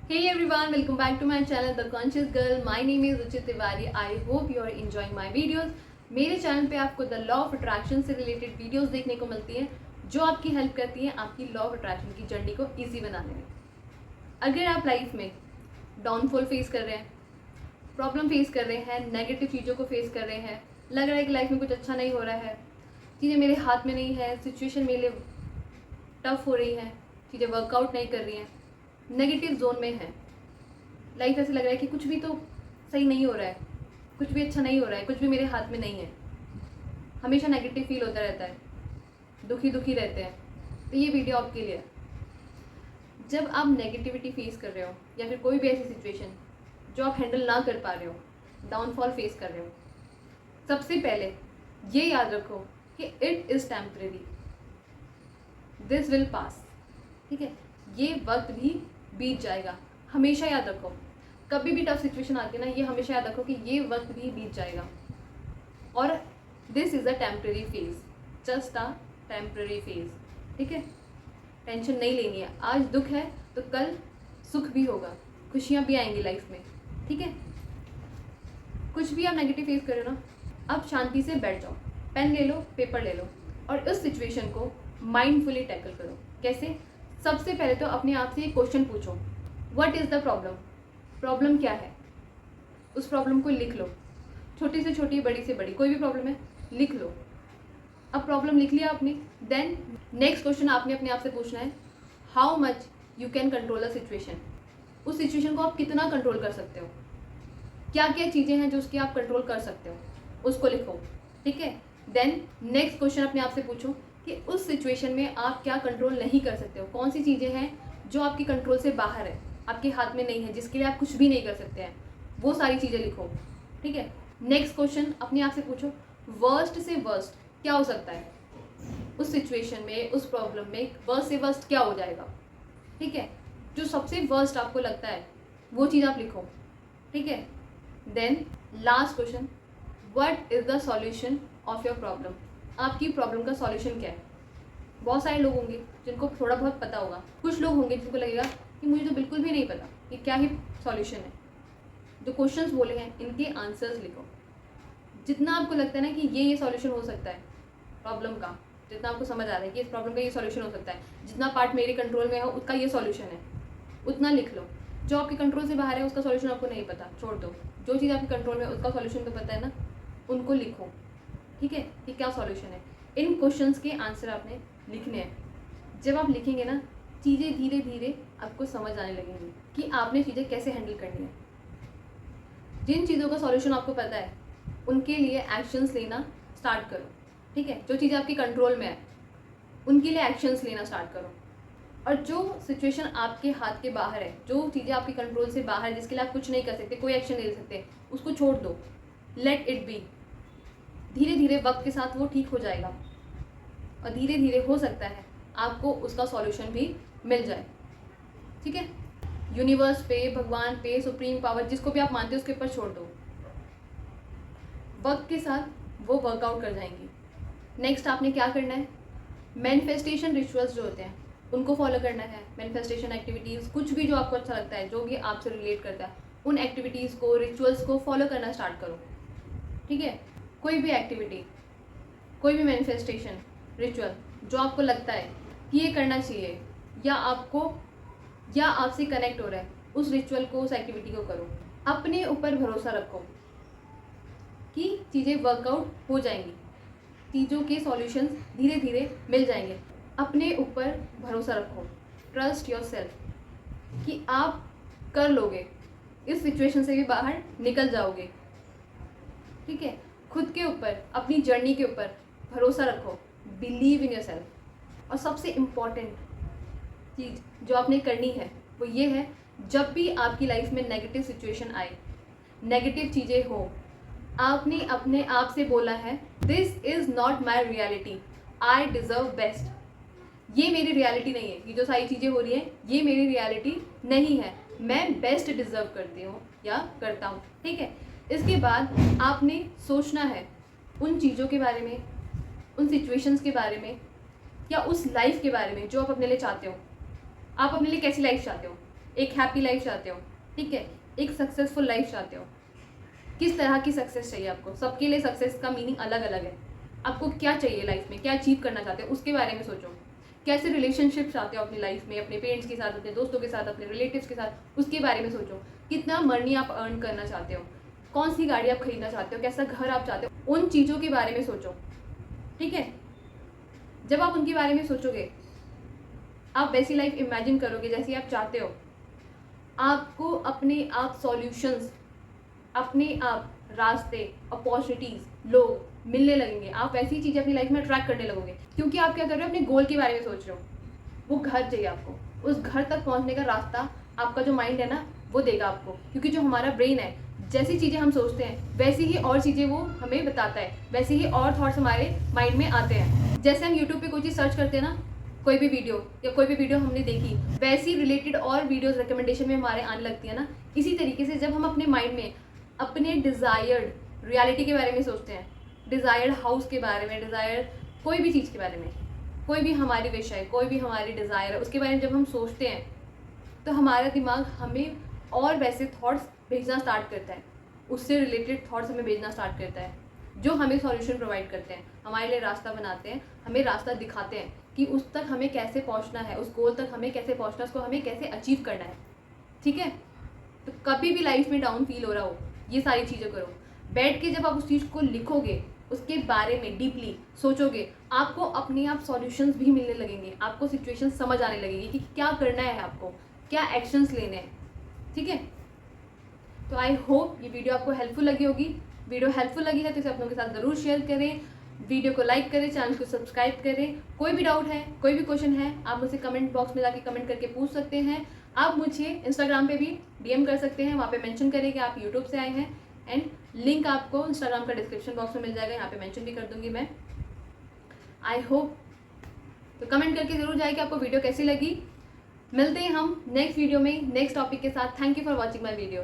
Hey everyone, welcome back to my channel The Conscious Girl. My name is Ruchit Tiwari. I hope you are enjoying my videos. मेरे channel पे आपको the law of attraction से related videos देखने को मिलती हैं जो आपकी हेल्प करती हैं आपकी लॉ ऑफ अट्रैक्शन की जर्नी को इजी बनाने में। अगर आप लाइफ में डाउनफॉल फेस कर रहे हैं, प्रॉब्लम फेस कर रहे हैं, नेगेटिव चीज़ों को फेस कर रहे हैं, लग रहा है कि लाइफ में कुछ अच्छा नहीं हो रहा है, चीज़ें मेरे हाथ में नहीं है, सिचुएशन मेरे लिए टफ हो रही है, चीज़ें वर्कआउट नहीं कर रही हैं, नेगेटिव जोन में है, लाइफ ऐसे लग रहा है कि कुछ भी तो सही नहीं हो रहा है, कुछ भी अच्छा नहीं हो रहा है, कुछ भी मेरे हाथ में नहीं है, हमेशा नेगेटिव फील होता रहता है, दुखी दुखी रहते हैं, तो ये वीडियो आपके लिए है। जब आप नेगेटिविटी फेस कर रहे हो या फिर कोई भी ऐसी सिचुएशन जो आप हैंडल ना कर पा रहे हो, डाउनफॉल फेस कर रहे हो, सबसे पहले ये याद रखो कि it is temporary, this will pass. ठीक है, ये वक्त भी बीत जाएगा। हमेशा याद रखो, कभी भी टफ सिचुएशन आती है ना, ये हमेशा याद रखो कि ये वक्त भी बीत जाएगा और this is a temporary phase, just a temporary phase. ठीक है, टेंशन नहीं लेनी है। आज दुख है तो कल सुख भी होगा, खुशियाँ भी आएंगी लाइफ में। ठीक है, कुछ भी आप नेगेटिव फेस कर रहे हो ना, अब शांति से बैठ जाओ, पेन ले लो, पेपर ले लो और उस सिचुएशन को माइंडफुली टैकल करो। कैसे? सबसे पहले तो अपने आप से एक क्वेश्चन पूछो, what is the problem? Problem क्या है? उस प्रॉब्लम को लिख लो, छोटी से छोटी, बड़ी से बड़ी, कोई भी प्रॉब्लम है लिख लो। अब प्रॉब्लम लिख लिया आपने, देन नेक्स्ट क्वेश्चन आपने अपने आप से पूछना है, how much you can control a situation. उस सिचुएशन को आप कितना कंट्रोल कर सकते हो, क्या क्या चीज़ें हैं जो उसकी आप कंट्रोल कर सकते हो, उसको लिखो। ठीक है, देन नेक्स्ट क्वेश्चन अपने आप से पूछो कि उस सिचुएशन में आप क्या कंट्रोल नहीं कर सकते हो, कौन सी चीज़ें हैं जो आपकी कंट्रोल से बाहर है, आपके हाथ में नहीं है, जिसके लिए आप कुछ भी नहीं कर सकते हैं, वो सारी चीज़ें लिखो। ठीक है, नेक्स्ट क्वेश्चन अपने आप से पूछो, वर्स्ट से वर्स्ट क्या हो सकता है उस सिचुएशन में, उस प्रॉब्लम में, वर्स्ट से वर्स्ट क्या हो जाएगा। ठीक है, जो सबसे वर्स्ट आपको लगता है वो चीज़ आप लिखो। ठीक है, then last question, what is the solution of your problem. आपकी प्रॉब्लम का सॉल्यूशन क्या है? बहुत सारे लोग होंगे जिनको थोड़ा बहुत पता होगा, कुछ लोग होंगे जिनको लगेगा कि मुझे तो बिल्कुल भी नहीं पता कि क्या ही सॉल्यूशन है। जो क्वेश्चंस बोले हैं इनके आंसर्स लिखो। जितना आपको लगता है ना कि ये सॉल्यूशन हो सकता है प्रॉब्लम का, जितना आपको समझ आ रहा है कि इस प्रॉब्लम का ये सॉल्यूशन हो सकता है, जितना पार्ट मेरे कंट्रोल में है उसका ये सॉल्यूशन है, उतना लिख लो। जो आपके कंट्रोल से बाहर है उसका सॉल्यूशन आपको नहीं पता, छोड़ दो। जो चीज़ आपके कंट्रोल में उसका सॉल्यूशन तो पता है ना, उनको लिखो। ठीक है, कि क्या सॉल्यूशन है। इन क्वेश्चंस के आंसर आपने लिखने हैं। जब आप लिखेंगे ना, चीज़ें धीरे धीरे आपको समझ आने लगेंगी कि आपने चीज़ें कैसे हैंडल करनी है। जिन चीज़ों का सॉल्यूशन आपको पता है उनके लिए एक्शंस लेना स्टार्ट करो। ठीक है, जो चीज़ें आपके कंट्रोल में है उनके लिए एक्शंस लेना स्टार्ट करो। और जो सिचुएशन आपके हाथ के बाहर है, जो चीज़ें आपके कंट्रोल से बाहर है, जिसके लिए आप कुछ नहीं कर सकते, कोई एक्शन नहीं ले सकते, उसको छोड़ दो, लेट इट बी। धीरे धीरे वक्त के साथ वो ठीक हो जाएगा और धीरे धीरे हो सकता है आपको उसका सॉल्यूशन भी मिल जाए। ठीक है, यूनिवर्स पे, भगवान पे, सुप्रीम पावर, जिसको भी आप मानते हो उसके ऊपर छोड़ दो, वक्त के साथ वो वर्कआउट कर जाएंगी। नेक्स्ट आपने क्या करना है, मैनिफेस्टेशन रिचुअल्स जो होते हैं उनको फॉलो करना है। मैनिफेस्टेशन एक्टिविटीज़, कुछ भी जो आपको अच्छा लगता है, जो भी आपसे रिलेट करता है, उन एक्टिविटीज़ को, रिचुअल्स को फॉलो करना स्टार्ट करो। ठीक है, कोई भी एक्टिविटी, कोई भी मैनिफेस्टेशन रिचुअल जो आपको लगता है कि ये करना चाहिए या आपको या आपसे कनेक्ट हो रहा है, उस रिचुअल को, उस एक्टिविटी को करो। अपने ऊपर भरोसा रखो कि चीज़ें वर्कआउट हो जाएंगी, चीज़ों के सॉल्यूशंस धीरे धीरे मिल जाएंगे। अपने ऊपर भरोसा रखो, ट्रस्ट योर सेल्फ कि आप कर लोगे, इस सिचुएशन से भी बाहर निकल जाओगे। ठीक है, खुद के ऊपर, अपनी जर्नी के ऊपर भरोसा रखो, बिलीव इन योर सेल्फ। और सबसे इम्पॉर्टेंट चीज़ जो आपने करनी है वो ये है, जब भी आपकी लाइफ में नेगेटिव सिचुएशन आए, नेगेटिव चीज़ें हो, आपने अपने आप से बोला है, this is not my reality, I deserve best. ये मेरी रियलिटी नहीं है, ये जो सारी चीज़ें हो रही हैं ये मेरी रियलिटी नहीं है, मैं बेस्ट डिज़र्व करती हूँ या करता हूँ। ठीक है, इसके बाद आपने सोचना है उन चीज़ों के बारे में, उन सिचुएशंस के बारे में, या उस लाइफ के बारे में जो आप अपने लिए चाहते हो। आप अपने लिए कैसी लाइफ चाहते हो, एक हैप्पी लाइफ चाहते हो, ठीक है, एक सक्सेसफुल लाइफ चाहते हो। किस तरह की सक्सेस चाहिए आपको? सबके लिए सक्सेस का मीनिंग अलग अलग है। आपको क्या चाहिए लाइफ में, क्या अचीव करना चाहते हो, उसके बारे में सोचो। कैसे रिलेशनशिप चाहते हो अपनी लाइफ में, अपने पेरेंट्स के साथ, अपने दोस्तों के साथ, अपने रिलेटिव्स के साथ, उसके बारे में सोचो। कितना मनी आप अर्न करना चाहते हो, कौन सी गाड़ी आप खरीदना चाहते हो, कैसा घर आप चाहते हो, उन चीज़ों के बारे में सोचो, ठीक है। जब आप उनके बारे में सोचोगे, आप वैसी लाइफ इमेजिन करोगे जैसी आप चाहते हो, आपको अपने आप सॉल्यूशंस, अपने आप रास्ते, अपॉर्चुनिटीज़, लोग मिलने लगेंगे। आप वैसी चीज़ें अपनी लाइफ में अट्रैक्ट करने लगोगे, क्योंकि आप क्या कर रहे हो, अपने गोल के बारे में सोच रहे हो। वो घर चाहिए आपको, उस घर तक पहुंचने का रास्ता आपका जो माइंड है ना वो देगा आपको, क्योंकि जो हमारा ब्रेन है, जैसी चीज़ें हम सोचते हैं वैसी ही और चीज़ें वो हमें बताता है, वैसे ही और थॉट्स हमारे माइंड में आते हैं। जैसे हम यूट्यूब पे कोई चीज़ सर्च करते हैं ना, कोई भी वीडियो या कोई भी वीडियो हमने देखी, वैसी रिलेटेड और वीडियोज़ रिकमेंडेशन में हमारे आने लगती है ना। इसी तरीके से जब हम अपने माइंड में अपने डिज़ायर्ड रियलिटी के बारे में सोचते हैं, डिज़ायर्ड हाउस के बारे में, डिज़ायर्ड कोई भी चीज़ के बारे में, कोई भी हमारी विश है, कोई भी हमारी डिज़ायर है, उसके बारे में जब हम सोचते हैं तो हमारा दिमाग हमें और वैसे थॉट्स भेजना स्टार्ट करता है, उससे रिलेटेड थॉट्स हमें भेजना स्टार्ट करता है, जो हमें सॉल्यूशन प्रोवाइड करते हैं, हमारे लिए रास्ता बनाते हैं, हमें रास्ता दिखाते हैं कि उस तक हमें कैसे पहुंचना है, उस गोल तक हमें कैसे पहुंचना है, उसको हमें कैसे अचीव करना है, ठीक है। तो कभी भी लाइफ में डाउन फील हो रहा हो, ये सारी चीज़ें करो। बैठ के जब आप उस चीज़ को लिखोगे, उसके बारे में डीपली सोचोगे, आपको अपने आप सॉल्यूशंस भी मिलने लगेंगे, आपको सिचुएशन समझ आने लगेगी कि क्या करना है आपको, क्या एक्शंस लेने हैं, ठीक है। तो आई होप ये वीडियो आपको हेल्पफुल लगी होगी। वीडियो हेल्पफुल लगी है तो इसे अपनों के साथ ज़रूर शेयर करें, वीडियो को लाइक करें, चैनल को सब्सक्राइब करें। कोई भी डाउट है, कोई भी क्वेश्चन है, आप मुझसे कमेंट बॉक्स में जाके कमेंट करके पूछ सकते हैं। आप मुझे इंस्टाग्राम पे भी डीएम कर सकते हैं, वहाँ पे मेंशन करें कि आप यूट्यूब से आए हैं, एंड लिंक आपको इंस्टाग्राम का डिस्क्रिप्शन बॉक्स में मिल जाएगा, यहाँ पे मेंशन भी कर दूँगी मैं। आई होप, तो कमेंट करके ज़रूर जाए कि आपको वीडियो कैसी लगी। मिलते हैं हम नेक्स्ट वीडियो में नेक्स्ट टॉपिक के साथ। Thank you for watching my video.